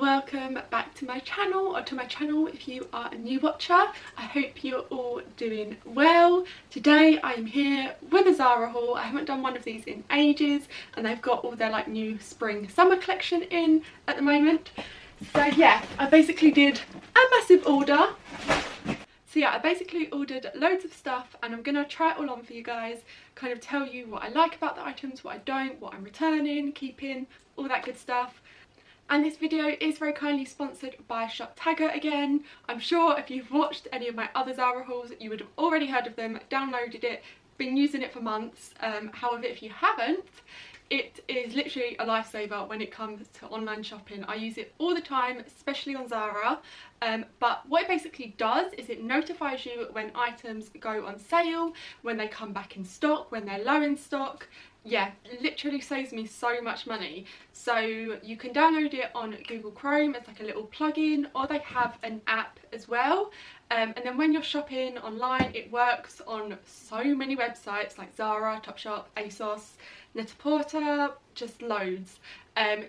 welcome back to my channel, or to my channel if you are a new watcher. I hope you're all doing well. Today I am here with a Zara haul. I haven't done one of these in ages, and they've got all their like new spring summer collection in at the moment. So yeah, I basically did a massive order. So yeah, I basically ordered loads of stuff and I'm going to try it all on for you guys, kind of tell you what I like about the items, what I don't, what I'm returning, keeping, all that good stuff. And this video is very kindly sponsored by Shoptagger again. I'm sure if you've watched any of my other Zara hauls, you would have already heard of them, downloaded it, been using it for months. However, if you haven't, it is literally a lifesaver when it comes to online shopping. I use it all the time, especially on Zara. But what it basically does is it notifies you when items go on sale, when they come back in stock, when they're low in stock. Yeah, it literally saves me so much money. So you can download it on Google Chrome as like a little plugin, or they have an app as well. And then when you're shopping online, it works on so many websites like Zara, Topshop, ASOS, Net-a-Porter, just loads.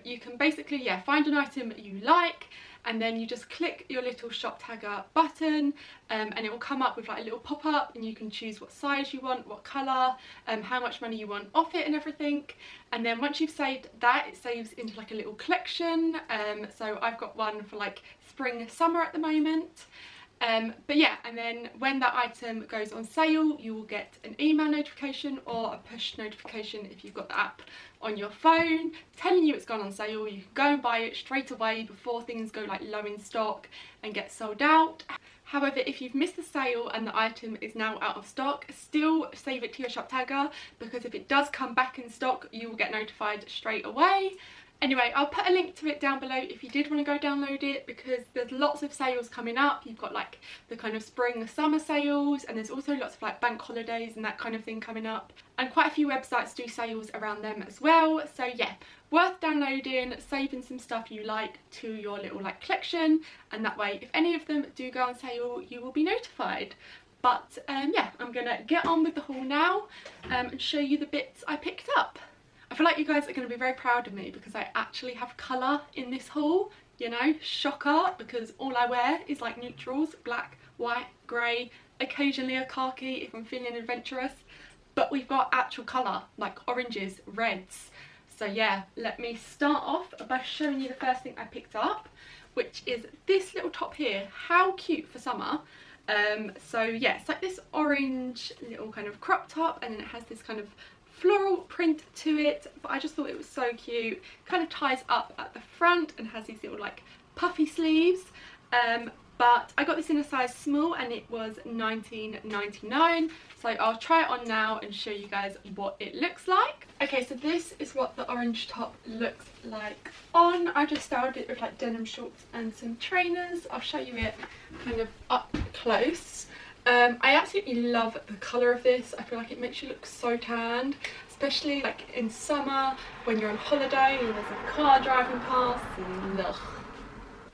You can basically, yeah, find an item you like, and then you just click your little Shoptagger button, and it will come up with like a little pop-up, and you can choose what size you want, what colour, how much money you want off it and everything. And then once you've saved that, it saves into like a little collection. So I've got one for like spring, summer at the moment. But yeah, and then when that item goes on sale, you will get an email notification or a push notification if you've got the app on your phone telling you it's gone on sale. You can go and buy it straight away before things go like low in stock and get sold out. However, if you've missed the sale and the item is now out of stock, still save it to your Shoptagger, because if it does come back in stock, you will get notified straight away. Anyway, I'll put a link to it down below if you did want to go download it, because there's lots of sales coming up. You've got like the kind of spring summer sales, and there's also lots of like bank holidays and that kind of thing coming up, and quite a few websites do sales around them as well. So yeah, worth downloading, saving some stuff you like to your little like collection, and that way if any of them do go on sale, you will be notified. But yeah, I'm gonna get on with the haul now, and show you the bits I picked up. I feel like you guys are going to be very proud of me because I actually have colour in this haul, you know, shocker, because all I wear is like neutrals, black, white, grey, occasionally a khaki if I'm feeling adventurous, but we've got actual colour, like oranges, reds. So yeah, let me start off by showing you the first thing I picked up, which is this little top here. How cute for summer. So yeah, it's like this orange little kind of crop top, and then it has this kind of floral print to it, but I just thought it was so cute. Kind of ties up at the front and has these little like puffy sleeves. But I got this in a size small and it was $19.99, so I'll try it on now and show you guys what it looks like. Okay, so this is what the orange top looks like on. I just styled it with like denim shorts and some trainers. I'll show you it kind of up close. I absolutely love the colour of this. I feel like it makes you look so tanned, especially like in summer when you're on holiday and there's a car driving past and ugh.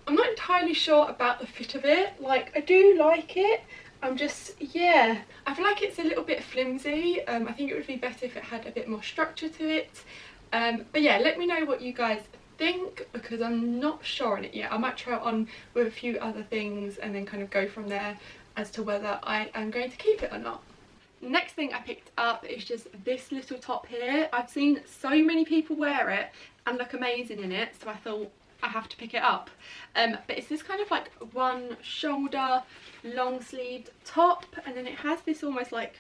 I'm not entirely sure about the fit of it. Like, I do like it, I'm just, yeah, I feel like it's a little bit flimsy. I think it would be better if it had a bit more structure to it. But yeah, let me know what you guys think, because I'm not sure on it yet. I might try it on with a few other things and then kind of go from there as to whether I am going to keep it or not. Next thing I picked up is just this little top here. I've seen so many people wear it and look amazing in it, so I thought I have to pick it up. But it's this kind of like one shoulder long sleeved top, and then it has this almost like,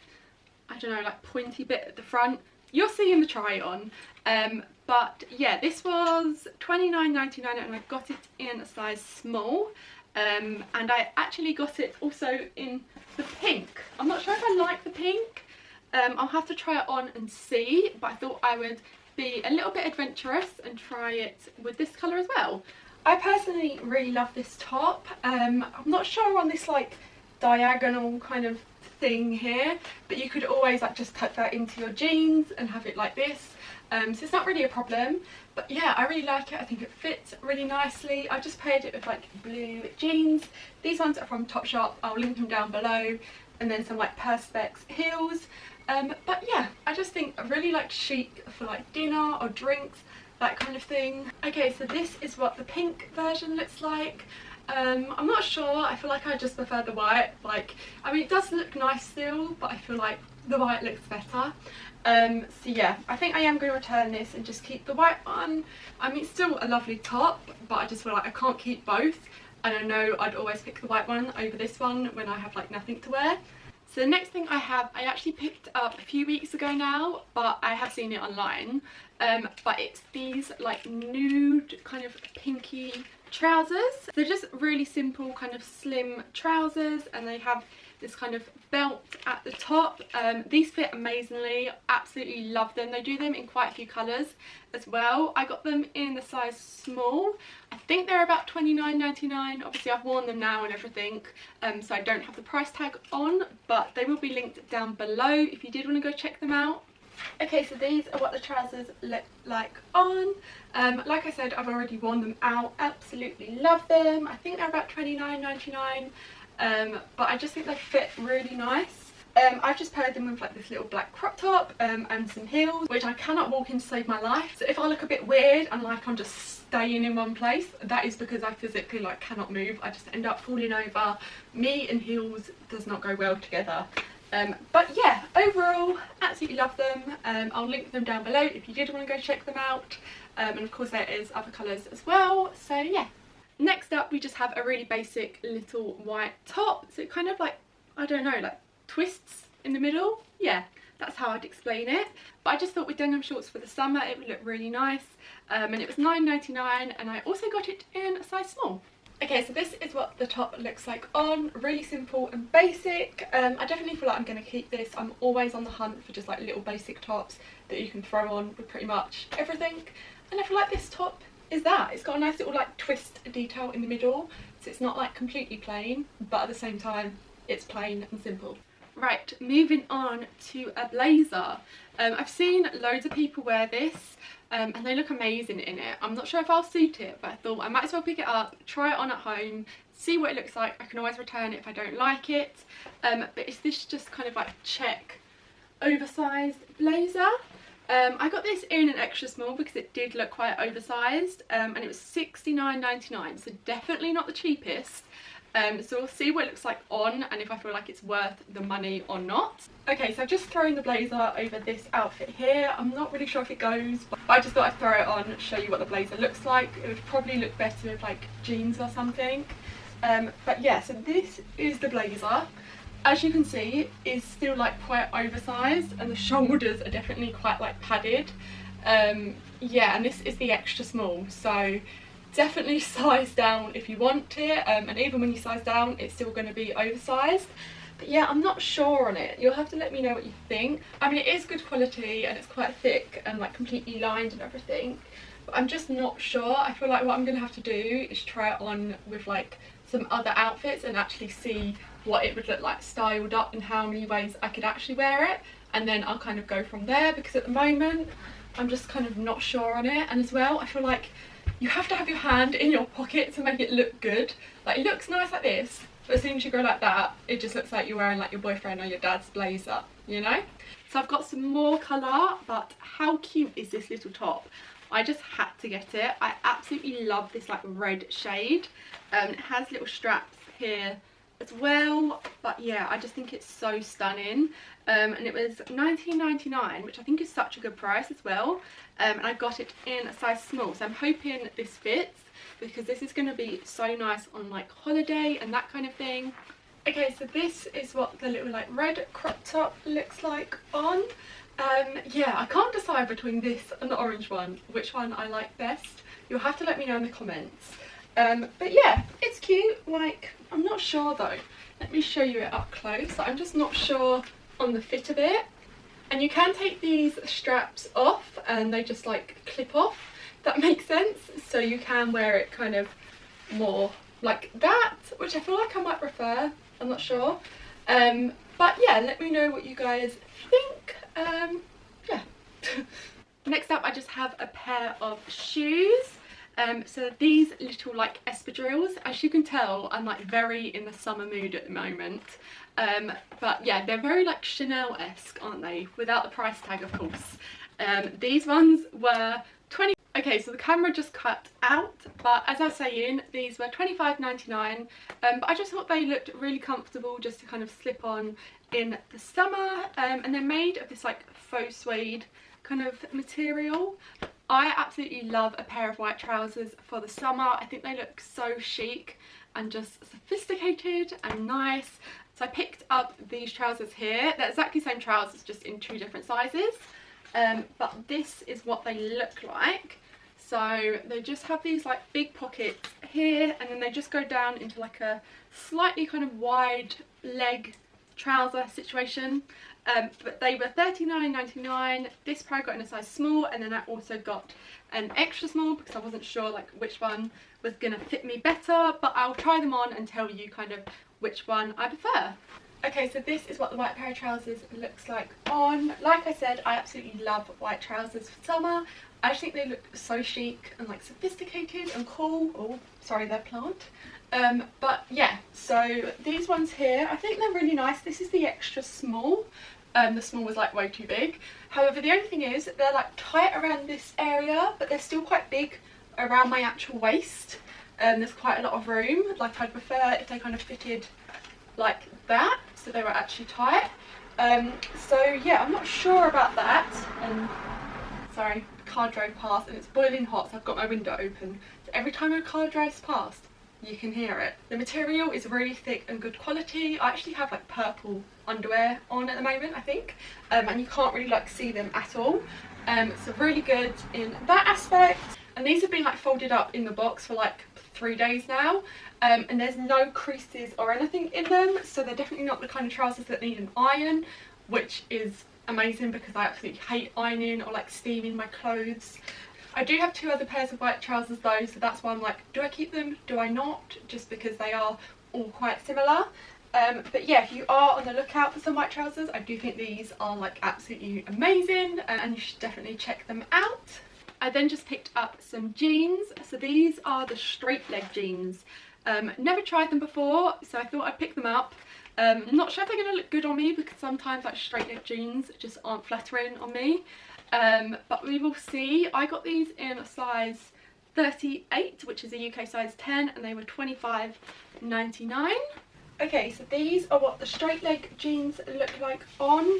I don't know, like pointy bit at the front. You'll see in the try on. But yeah, this was $29.99 and I got it in a size small. And I actually got it also in the pink. I'm not sure if I like the pink. I'll have to try it on and see, but I thought I would be a little bit adventurous and try it with this colour as well. I personally really love this top. I'm not sure on this like diagonal kind of thing here, but you could always like just tuck that into your jeans and have it like this. So it's not really a problem, but yeah, I really like it. I think it fits really nicely. I just paired it with like blue jeans. These ones are from Topshop, I'll link them down below, and then some like perspex heels. But yeah, I just think really like chic for like dinner or drinks. that kind of thing. Okay, so this is what the pink version looks like. I'm not sure, I feel like I just prefer the white. Like, I mean, it does look nice still, but I feel like the white looks better. So yeah, I think I am going to return this and just keep the white one. I mean, it's still a lovely top, but I just feel like I can't keep both, and I know I'd always pick the white one over this one when I have like nothing to wear. So the next thing I have, I actually picked up a few weeks ago now, but I have seen it online. But it's these like nude kind of pinky trousers. They're just really simple kind of slim trousers, and they have this kind of belt at the top. These fit amazingly, absolutely love them. They do them in quite a few colours as well. I got them in the size small. I think they're about £29.99. Obviously I've worn them now and everything, so I don't have the price tag on, but they will be linked down below if you did want to go check them out. Okay, so these are what the trousers look like on. Like I said, I've already worn them out, absolutely love them. I think they're about £29.99. But I just think they fit really nice. I've just paired them with like this little black crop top and some heels, which I cannot walk in to save my life. So if I look a bit weird and like I'm just staying in one place, that is because I physically like cannot move. I just end up falling over. Me and heels does not go well together. But yeah, overall, absolutely love them. I'll link them down below if you did want to go check them out. And of course there is other colours as well, so yeah. Next up, we just have a really basic little white top. So it kind of like, I don't know, like twists in the middle. Yeah, that's how I'd explain it. But I just thought with denim shorts for the summer, it would look really nice. And it was £9.99, and I also got it in a size small. Okay, so this is what the top looks like on. Really simple and basic. I definitely feel like I'm going to keep this. I'm always on the hunt for just like little basic tops that you can throw on with pretty much everything. And I feel like this top is that. It's got a nice little like twist detail in the middle, so it's not like completely plain, but at the same time it's plain and simple. Right, moving on to a blazer. I've seen loads of people wear this and they look amazing in it. I'm not sure if I'll suit it, but I thought I might as well pick it up, try it on at home, see what it looks like. I can always return it if I don't like it. But it's this just kind of like check oversized blazer. I got this in an extra small because it did look quite oversized, and it was £69.99, so definitely not the cheapest. So we'll see what it looks like on and if I feel like it's worth the money or not. Okay, so I've just thrown the blazer over this outfit here. I'm not really sure if it goes, but I just thought I'd throw it on, show you what the blazer looks like. It would probably look better with like jeans or something. But yeah, so this is the blazer. As you can see, it's still like quite oversized, and the shoulders are definitely quite like padded. Yeah, and this is the extra small, so definitely size down if you want it, and even when you size down it's still going to be oversized. But yeah, I'm not sure on it. You'll have to let me know what you think. I mean, it is good quality and it's quite thick and like completely lined and everything, but I'm just not sure. I feel like what I'm going to have to do is try it on with like some other outfits and actually see what it would look like styled up and how many ways I could actually wear it, and then I'll kind of go from there, because at the moment I'm just kind of not sure on it. And as well, I feel like you have to have your hand in your pocket to make it look good. Like, it looks nice like this, but as soon as you go like that, it just looks like you're wearing like your boyfriend or your dad's blazer, you know? So I've got some more colour, but how cute is this little top? I just had to get it. I absolutely love this like red shade. It has little straps here as well, but yeah, I just think it's so stunning. And it was £19.99, which I think is such a good price as well. And I got it in a size small, so I'm hoping this fits, because this is going to be so nice on like holiday and that kind of thing. Okay, so this is what the little like red crop top looks like on. Yeah, I can't decide between this and the orange one, which one I like best. You'll have to let me know in the comments. But yeah, it's cute. Like, I'm not sure though. Let me show you it up close. I'm just not sure on the fit of it. And you can take these straps off and they just like clip off, if that makes sense. So you can wear it kind of more like that, which I feel like I might prefer. I'm not sure. But yeah, let me know what you guys think. Yeah. Next up, I just have a pair of shoes. So these little like espadrilles, as you can tell, I'm like very in the summer mood at the moment. But yeah, they're very like Chanel-esque, aren't they? Without the price tag, of course. These ones were Okay, so the camera just cut out, but as I was saying, these were £25.99, but I just thought they looked really comfortable just to kind of slip on in the summer, and they're made of this like faux suede kind of material. I absolutely love a pair of white trousers for the summer. I think they look so chic and just sophisticated and nice. So I picked up these trousers here. They're exactly the same trousers, just in 2 different sizes. But this is what they look like. So they just have these like big pockets here, and then they just go down into like a slightly kind of wide leg trouser situation. But they were £39.99. This pair I got in a size small, and then I also got an extra small because I wasn't sure like which one was gonna fit me better, but I'll try them on and tell you kind of which one I prefer. Okay, so this is what the white pair of trousers looks like on. Like I said, I absolutely love white trousers for summer. I just think they look so chic and like sophisticated and cool. Oh, sorry, they're plant. But yeah, so these ones here, I think they're really nice. This is the extra small. The small was like way too big. However, the only thing is they're like tight around this area, but they're still quite big around my actual waist. There's quite a lot of room. Like I'd prefer if they kind of fitted like that, so they were actually tight. So yeah, I'm not sure about that. And sorry, the car drove past and it's boiling hot, so I've got my window open. So every time a car drives past, you can hear it. The material is really thick and good quality. I actually have like purple underwear on at the moment, I think, and you can't really like see them at all. So really good in that aspect. And these have been like folded up in the box for like 3 days now, and there's no creases or anything in them, so they're definitely not the kind of trousers that need an iron, which is amazing because I absolutely hate ironing or like steaming my clothes. I do have 2 other pairs of white trousers though, so that's why I'm like, do I keep them, do I not, just because they are all quite similar. But yeah, if you are on the lookout for some white trousers, I do think these are like absolutely amazing, and you should definitely check them out. I then just picked up some jeans. So these are the straight leg jeans. Never tried them before, so I thought I'd pick them up. I'm not sure if they're going to look good on me because sometimes like straight leg jeans just aren't flattering on me. But we will see. I got these in a size 38, which is a UK size 10, and they were £25.99. Okay, so these are what the straight leg jeans look like on.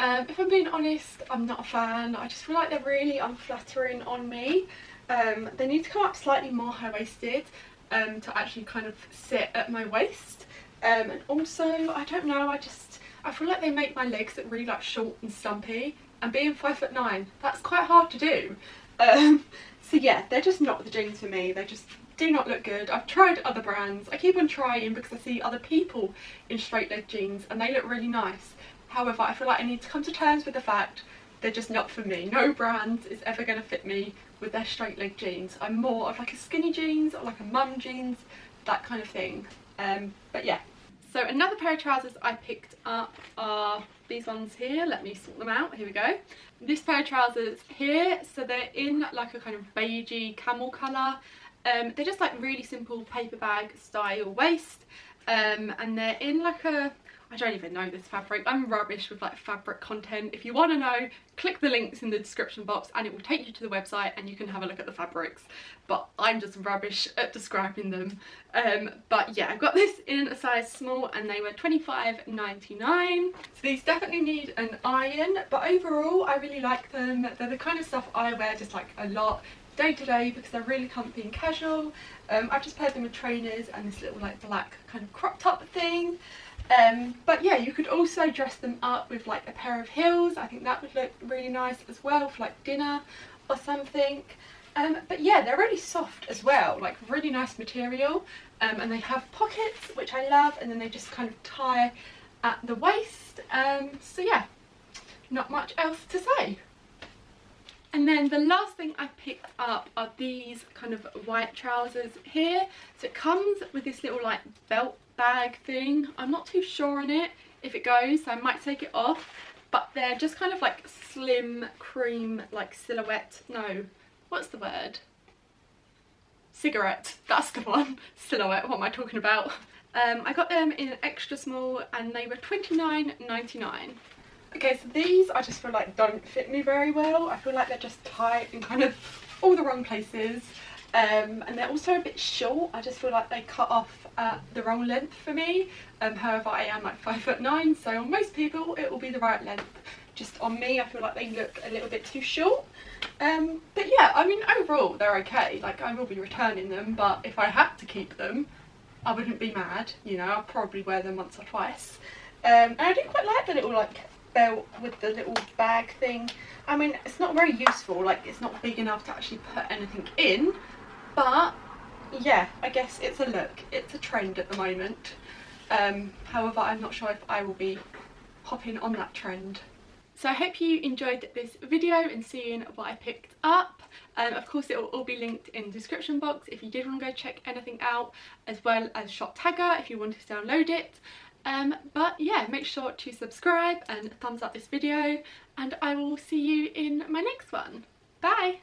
If I'm being honest, I'm not a fan. I just feel like they're really unflattering on me. They need to come up slightly more high-waisted to actually kind of sit at my waist. And also, I don't know, I feel like they make my legs look really like short and stumpy. And being 5'9", that's quite hard to do. So yeah, they're just not the jeans for me. They just do not look good. I've tried other brands. I keep on trying because I see other people in straight leg jeans and they look really nice. However, I feel like I need to come to terms with the fact they're just not for me. No brand is ever going to fit me with their straight leg jeans. I'm more of like a skinny jeans or like a mum jeans, that kind of thing. But yeah. So another pair of trousers I picked up are these ones here. Let me sort them out. Here we go. This pair of trousers here, so they're in like a kind of beigey camel colour. They're just like really simple paper bag style waist, and they're in like a, I don't even know this fabric. I'm rubbish with like fabric content. If you want to know, click the links in the description box and it will take you to the website and you can have a look at the fabrics. But I'm just rubbish at describing them. But yeah, I got this in a size small and they were £25.99. So these definitely need an iron, but overall I really like them. They're the kind of stuff I wear just like a lot day to day because they're really comfy and casual. I've just paired them with trainers and this little like black kind of crop top thing. But yeah, you could also dress them up with like a pair of heels. I think that would look really nice as well for like dinner or something. But yeah, they're really soft as well, like really nice material, and they have pockets, which I love, and then they just kind of tie at the waist. So yeah, not much else to say. And then the last thing I picked up are these kind of white trousers here. So it comes with this little like belt bag thing. I'm not too sure on it if it goes, so I might take it off. But they're just kind of like slim cream, like silhouette. No, what's the word? Cigarette. That's the one. Silhouette. What am I talking about? I got them in extra small and they were £29.99. Okay, so these I just feel like don't fit me very well. I feel like they're just tight and kind of all the wrong places. And they're also a bit short. I just feel like they cut off at the wrong length for me. However, I am like 5'9", so on most people it will be the right length. Just on me, I feel like they look a little bit too short. But yeah, I mean, overall they're okay. Like, I will be returning them, but if I had to keep them, I wouldn't be mad, you know. I'll probably wear them once or twice. And I do quite like the little like belt with the little bag thing. I mean, it's not very useful, like it's not big enough to actually put anything in, but yeah, I guess it's a look, it's a trend at the moment. However, I'm not sure if I will be hopping on that trend. So I hope you enjoyed this video and seeing what I picked up. Of course, it will all be linked in the description box if you did want to go check anything out, as well as Shop Tagger if you wanted to download it. But yeah, make sure to subscribe and thumbs up this video, and I will see you in my next one. Bye!